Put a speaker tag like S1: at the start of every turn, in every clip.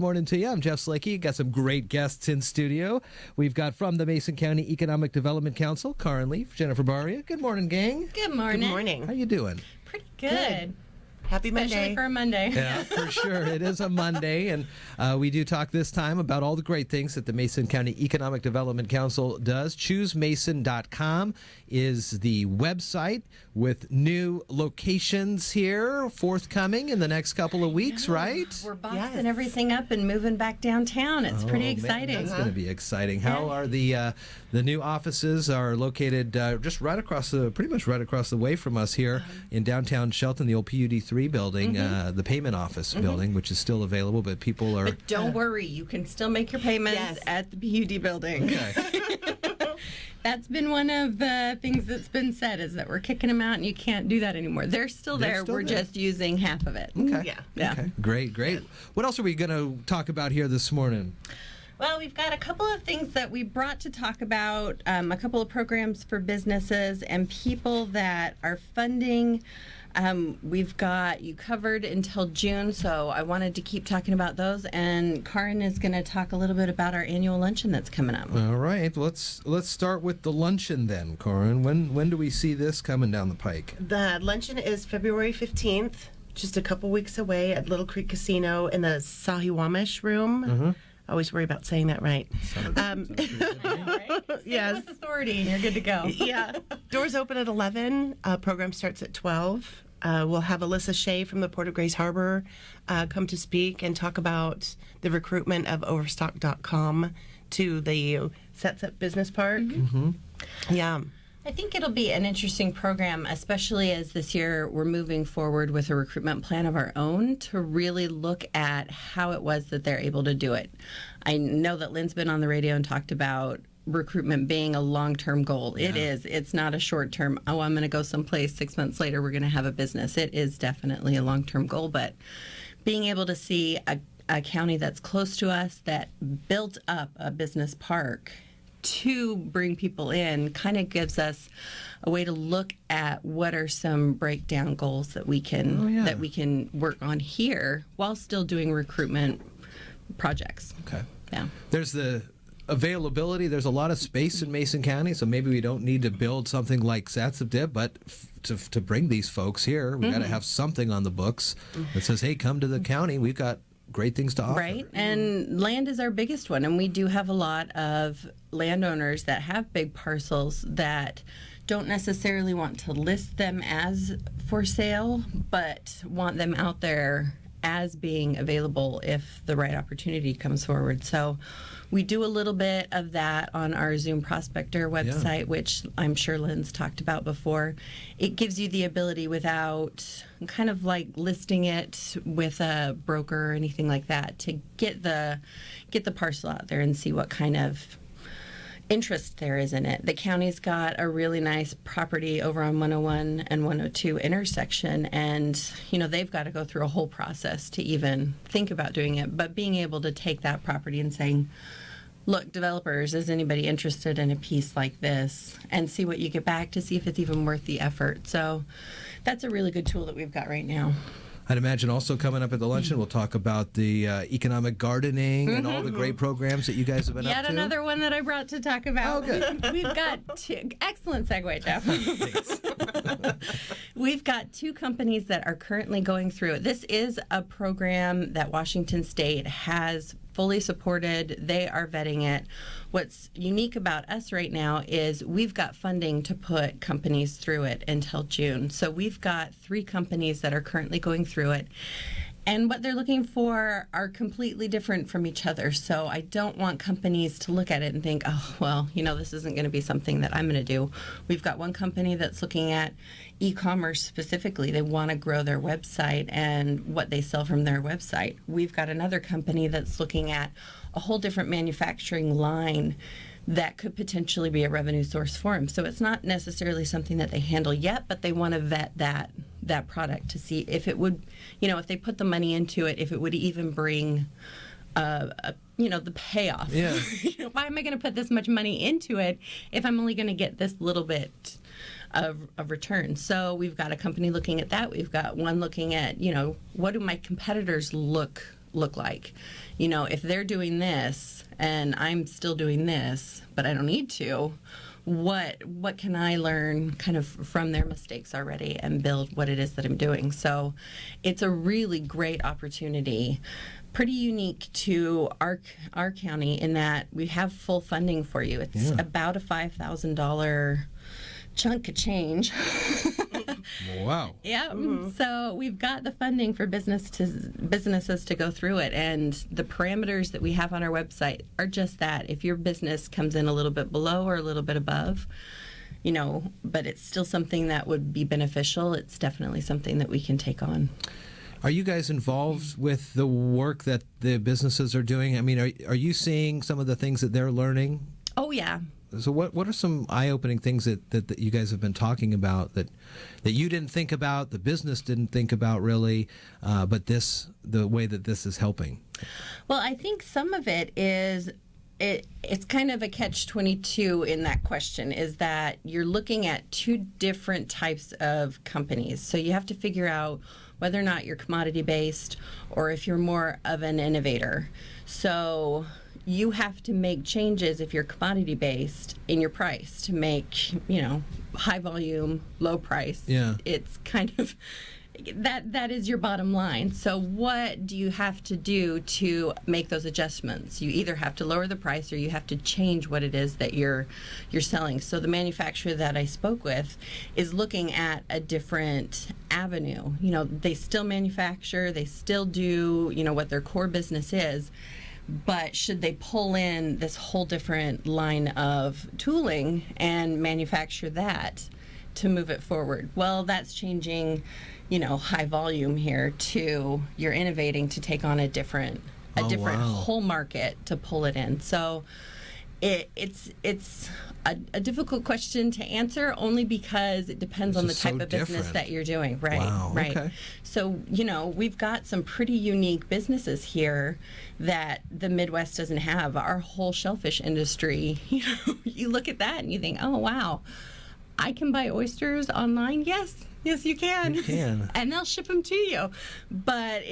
S1: Morning to you. I'm Jeff Slakey. Got some great guests in studio. We've got from the Mason County Economic Development Council, Karin, Jennifer Baria. Good morning, gang.
S2: Good morning.
S3: Good morning.
S1: How you doing?
S2: Pretty good.
S3: Happy Monday.
S2: Especially for a Monday.
S1: Yeah, for sure. It is a Monday, and we do talk this time about all the great things that the Mason County Economic Development Council does. ChooseMason.com is the website with new locations here forthcoming in the next couple of weeks, right?
S2: We're boxing everything up and moving back downtown. It's pretty exciting.
S1: Man, that's going to be exciting. How are the new offices are located just right across pretty much right across the way from us here in downtown Shelton, the old PUD3 building, the payment office building, which is still available, but people are...
S2: But don't worry, you can still make your payments at the PUD building.
S1: Okay.
S2: That's been one of the things that's been said, is that we're kicking them out and you can't do that anymore. They're still there. We're just using half of it.
S1: Okay.
S2: Yeah.
S1: Okay. Great. What else are we going to talk about here this morning?
S2: Well, we've got a couple of things that we brought to talk about, a couple of programs for businesses and people that are funding. We've got you covered until June, so I wanted to keep talking about those. And Karin is going to talk a little bit about our annual luncheon that's coming up.
S1: All right. Let's start with the luncheon then, Karin. When do we see this coming down the pike?
S3: The luncheon is February 15th, just a couple weeks away at Little Creek Casino in the Sahiwamish room. I always worry about saying that right.
S2: Right?
S3: Yes.
S2: With authority, and you're good to go.
S3: Yeah. Doors open at 11. Program starts at 12. We'll have Alyssa Shea from the Port of Grace Harbor come to speak and talk about the recruitment of Overstock.com to the Sets Up Business Park. Yeah.
S2: I think it'll be an interesting program, especially as this year we're moving forward with a recruitment plan of our own to really look at how it was that they're able to do it. I know that Lynn's been on the radio and talked about recruitment being a long-term goal.
S1: Yeah.
S2: It is. It's not a short-term, I'm going to go someplace 6 months later, we're going to have a business. It is definitely a long-term goal, but being able to see a county that's close to us that built up a business park to bring people in kind of gives us a way to look at what are some breakdown goals that we can work on here while still doing recruitment projects.
S1: Okay.
S2: Yeah.
S1: There's the availability. There's a lot of space in Mason County, so maybe we don't need to build something like Sets Up did, but to bring these folks here, we got to have something on the books that says, hey, come to the county. We've got great things to offer.
S2: Right, and land is our biggest one, and we do have a lot of landowners that have big parcels that don't necessarily want to list them as for sale, but want them out there as being available if the right opportunity comes forward. So we do a little bit of that on our Zoom Prospector website, which I'm sure Lynn's talked about before. It gives you the ability without kind of like listing it with a broker or anything like that to get the parcel out there and see what kind of interest there is in it. The county's got a really nice property over on 101 and 102 intersection, and they've got to go through a whole process to even think about doing it. But being able to take that property and saying, look, developers, is anybody interested in a piece like this, and see what you get back to see if it's even worth the effort. So that's a really good tool that we've got right now.
S1: I'd imagine also coming up at the luncheon, we'll talk about the economic gardening and all the great programs that you guys have been up to.
S2: Yet another one that I brought to talk about.
S1: Oh, good.
S2: We've got two. Excellent segue, Jeff. We've got two companies that are currently going through it. This is a program that Washington State has fully supported. They are vetting it. What's unique about us right now is we've got funding to put companies through it until June. So we've got 3 companies that are currently going through it. And what they're looking for are completely different from each other. So I don't want companies to look at it and think, oh, well, this isn't going to be something that I'm going to do. We've got one company that's looking at e-commerce specifically. They want to grow their website and what they sell from their website. We've got another company that's looking at a whole different manufacturing line that could potentially be a revenue source for them. So it's not necessarily something that they handle yet, but they want to vet that product to see if it would, if they put the money into it, if it would even bring the payoff.
S1: Yeah.
S2: Why am I going to put this much money into it if I'm only going to get this little bit of return? So we've got a company looking at that. We've got one looking at, what do my competitors look look like? You know, if they're doing this and I'm still doing this, but I don't need to, what can I learn kind of from their mistakes already and build what it is that I'm doing? So it's a really great opportunity, pretty unique to our county in that we have full funding for you. It's about a $5,000 chunk of change.
S1: Wow.
S2: Yeah. So we've got the funding for businesses to go through it, and the parameters that we have on our website are just that. If your business comes in a little bit below or a little bit above, you know, but it's still something that would be beneficial, it's definitely something that we can take on.
S1: Are you guys involved with the work that the businesses are doing? I mean, are you seeing some of the things that they're learning?
S2: Oh, yeah.
S1: So what are some eye-opening things that you guys have been talking about that you didn't think about, the business didn't think about really, but the way that this is helping?
S2: Well, I think some of it is it's kind of a catch-22 in that question, is that you're looking at two different types of companies. So you have to figure out whether or not you're commodity-based or if you're more of an innovator. So you have to make changes if you're commodity-based in your price to make, you know, high volume, low price.
S1: Yeah.
S2: It's kind of that is your bottom line. So what do you have to do to make those adjustments? You either have to lower the price or you have to change what it is that you're selling. So the manufacturer that I spoke with is looking at a different avenue. You know, they still manufacture, they still do, you know, what their core business is. But should they pull in this whole different line of tooling and manufacture that to move it forward? Well, that's changing, you know, high volume here to you're innovating to take on a different whole market to pull it in. So it's a difficult question to answer, only because it depends on the type of business that you're doing. Right.
S1: Wow.
S2: Right.
S1: Okay.
S2: So, you know, we've got some pretty unique businesses here that the Midwest doesn't have. Our whole shellfish industry, you know, you look at that and you think, oh, wow, I can buy oysters online? Yes, you can.
S1: You can.
S2: And they'll ship them to you. But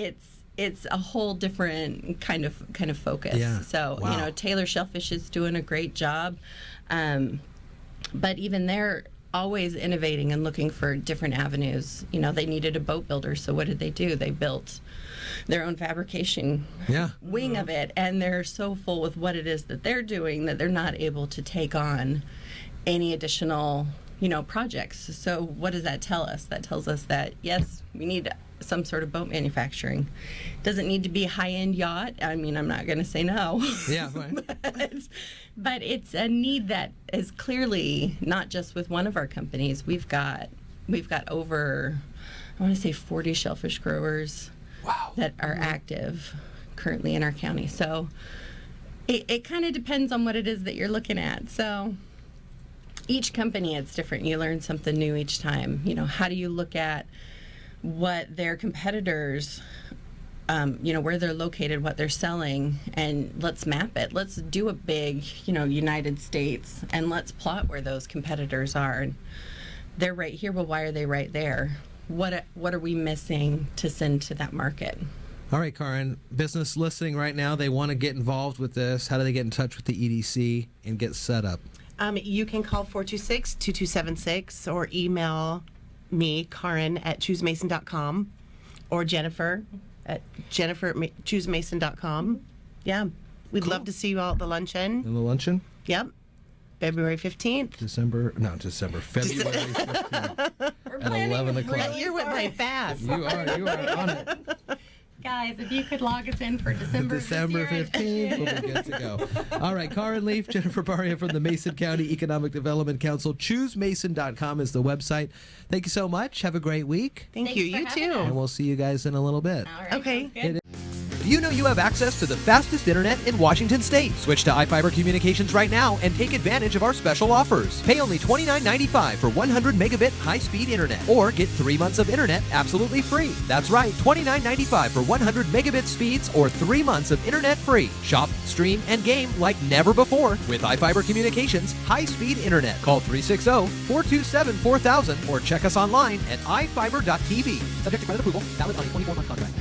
S2: it's a whole different kind of focus.
S1: Yeah.
S2: So,
S1: Wow.
S2: you know, Taylor Shellfish is doing a great job. But even they're always innovating and looking for different avenues. You know, they needed a boat builder, so what did they do? They built their own fabrication wing of it, and they're so full with what it is that they're doing that they're not able to take on any additional, you know, projects. So what does that tell us? That tells us that, yes, we need some sort of boat manufacturing. Doesn't need to be a high-end yacht. I mean, I'm not going to say no.
S1: Yeah, right.
S2: but it's a need that is clearly not just with one of our companies. We've got over, I want to say 40 shellfish growers that are active currently in our county. So it kind of depends on what it is that you're looking at. So each company, it's different. You learn something new each time. You know, how do you look at what their competitors, you know, where they're located, what they're selling, and let's map it. Let's do a big, you know, United States, and let's plot where those competitors are. And they're right here, well, why are they right there? What are we missing to send to that market?
S1: All right, Karin, business listening right now, they want to get involved with this. How do they get in touch with the EDC and get set up?
S3: You can call 426-2276 or email me, Karin, at choosemason.com, or Jennifer at jennifer@choosemason.com. Yeah. We'd love to see you all at the luncheon.
S1: In the luncheon?
S3: Yep. February 15th.
S1: February 15th. At 11 o'clock.
S3: That year went by fast.
S1: You are on it.
S2: Guys, if you could log us in for December
S1: 15th, we'll be good to go. All right, Karin Leaf, Jennifer Baria from the Mason County Economic Development Council. ChooseMason.com is the website. Thank you so much. Have a great week.
S3: Thank you. You too.
S1: And we'll see you guys in a little bit.
S2: All right,
S3: Okay.
S2: sounds good.
S4: Do you know you have access to the fastest internet in Washington State? Switch to iFiber Communications right now and take advantage of our special offers. Pay only $29.95 for 100 megabit high-speed internet, or get 3 months of internet absolutely free. That's right, $29.95 for 100 megabit speeds or 3 months of internet free. Shop, stream, and game like never before with iFiber Communications high-speed internet. Call 360-427-4000 or check us online at ifiber.tv. Subject to credit approval. Valid on a 24-month contract.